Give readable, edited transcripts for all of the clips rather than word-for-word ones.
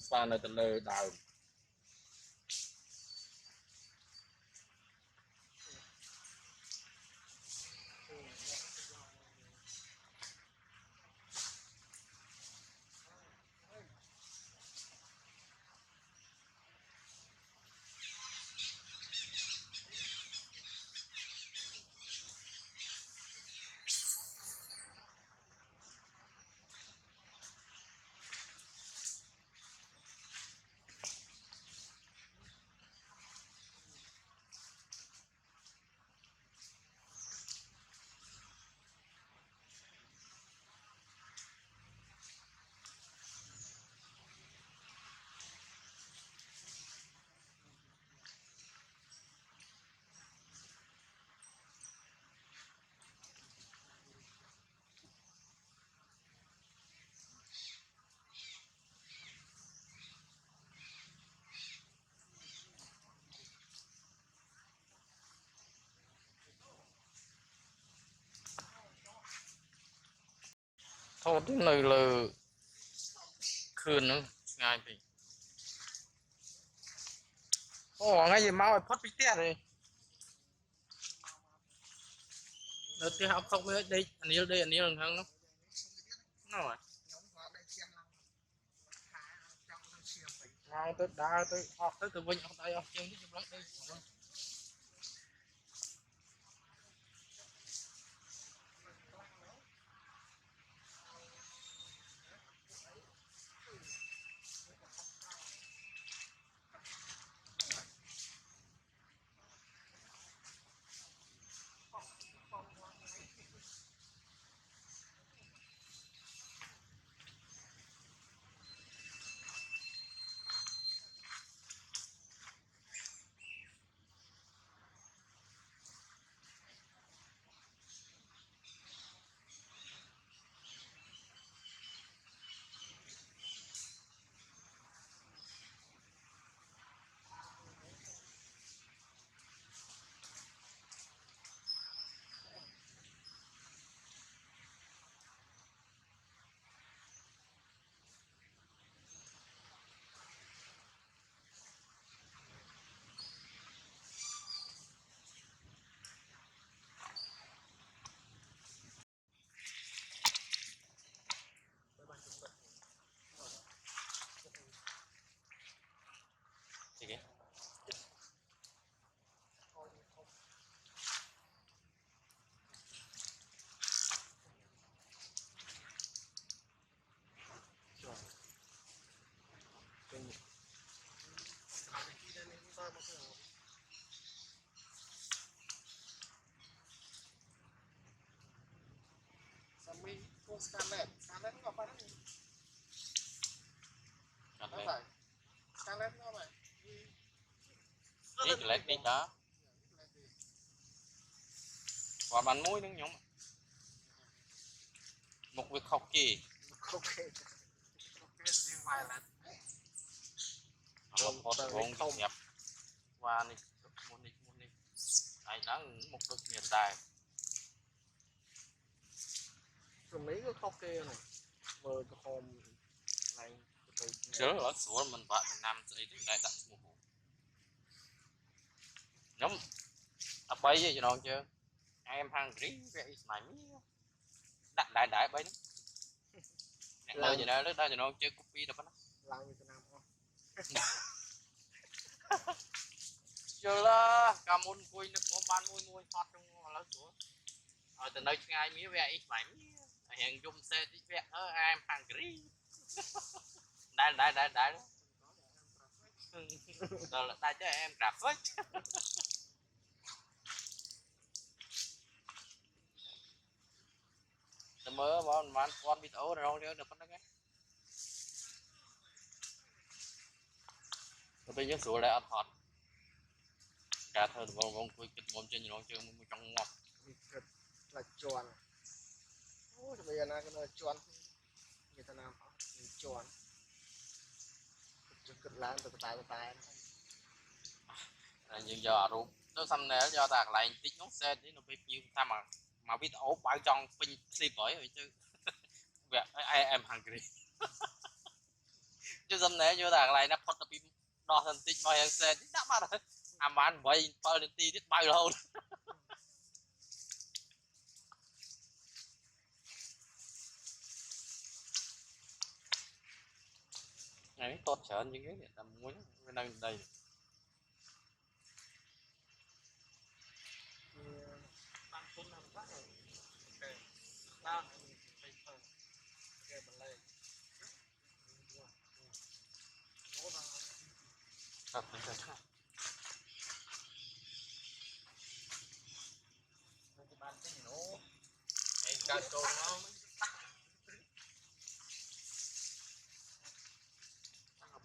pha nơi tên lơ đào โทษที่เลยเลยคืนนึงง่ายไปโอ้ง่ายยิ่งมาไอ้พอดไปเตี้ยเลยเดี๋ยวที่เขาkhông biết đây anh ấy lần thắng nó rồi ngay tới đá tới học tới từ vinh học đây học chơi cái chụp đây Sige. Sampai kung Scarlett nggak apa nih? Scarlett. Apa? Scarlett nggak apa? Đi Scarlett đi đó. Còn bánh muối nữa nhung. Một việc học kỳ. Ok, riêng ngoài là Một vốn nhập qua đi muốn đi ai nắng một đợt nhiệt đài rồi mấy cái khóc kia này vừa cái hôm này chứ ở xuống mình vợ mình năm sẽ đến đại tận một bộ nhóm à bay gì đó chưa em hàng rí vậy mày đại đại đại bay nơi gì đó lúc đó thì nó chơi copy đâu nó làm như thế nào không chưa là cả môn vui nước môn ban môi môi hot trong lớn xuống ở từ nơi ngay mía vẽ ít mày hiện dùng xe đi vẽ em hàng rí đại đại đại đại rồi là ta cho em rạp hết mơ mà con bị ấu rồi đâu được con đó cái bây giờ số lại ăn hot cả thơ vòng vòng cuối kịch mồm trên nó chơi một trong ngọt là tròn ôi bây giờ nó cái tròn như thế nào tròn cực láng từ tài nhưng giờ rồi nó xăm này do tạc lại tí nhốt xe tí nó bị nhiều tham mà biết ổ bao trong pin clip bởi rồi chứ vậy ai em hàng kì cứ dân này vô là này nó phật tập đo thần tích mà hàng xe đã bắt rồi làm bán vậy bao nhiêu tí biết bao lâu này tốt trở những cái để làm muối bên đây đây tăng tuần năm phát rồi ok ta mình phải phần ok bật lên thật thật cái bàn cái nó cái cá câu nó ta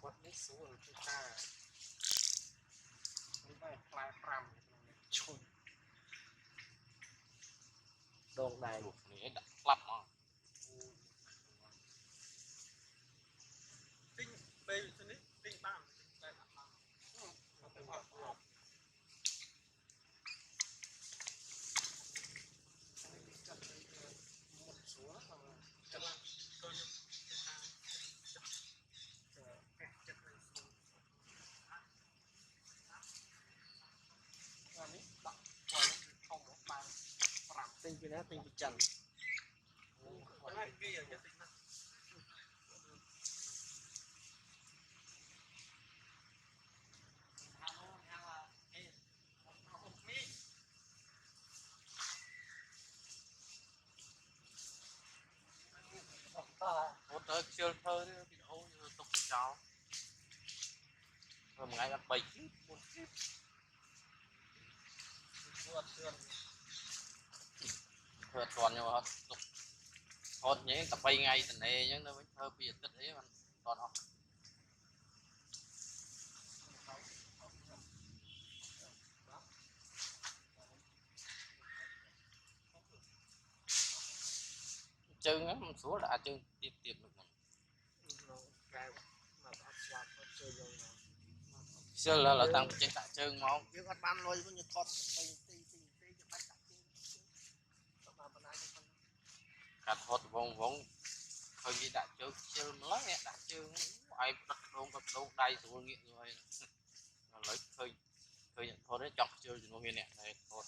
bớt nước xuống rồi chúng taไม่ได้ปลายปรำชนโด่งได้ luộc này đặt lắm mà tinh bê cho nít tinh tam đây là tam nó phải hoạt động một số cho nên tôi tinh cái đó tinh cái trần một tới chưa thơ đi đâu tục cháu rồi một ngày ăn 7 kíp 1 kíp thừa toàn nhưng mà hết tục thôi những tập bay ngay tình này nhưng nó vẫn thơ biệt tất ấy mà toàn học chân á một số đã chân tiếp tiếp được mình xưa là tăng trên tạ chân máuយើងអត់បានលុយវិញថតទីចាំបាច់ដាក់ជើងទៅបានបណ្ដាញ cả thốt vòng vòng hơi đi đã chơi chơi mới đã chơi ai bắt đôn đây tụi nghiện rồi lấy khơi khơi nhận thôi đấy chọc chơi thì nó nghe nè này thôi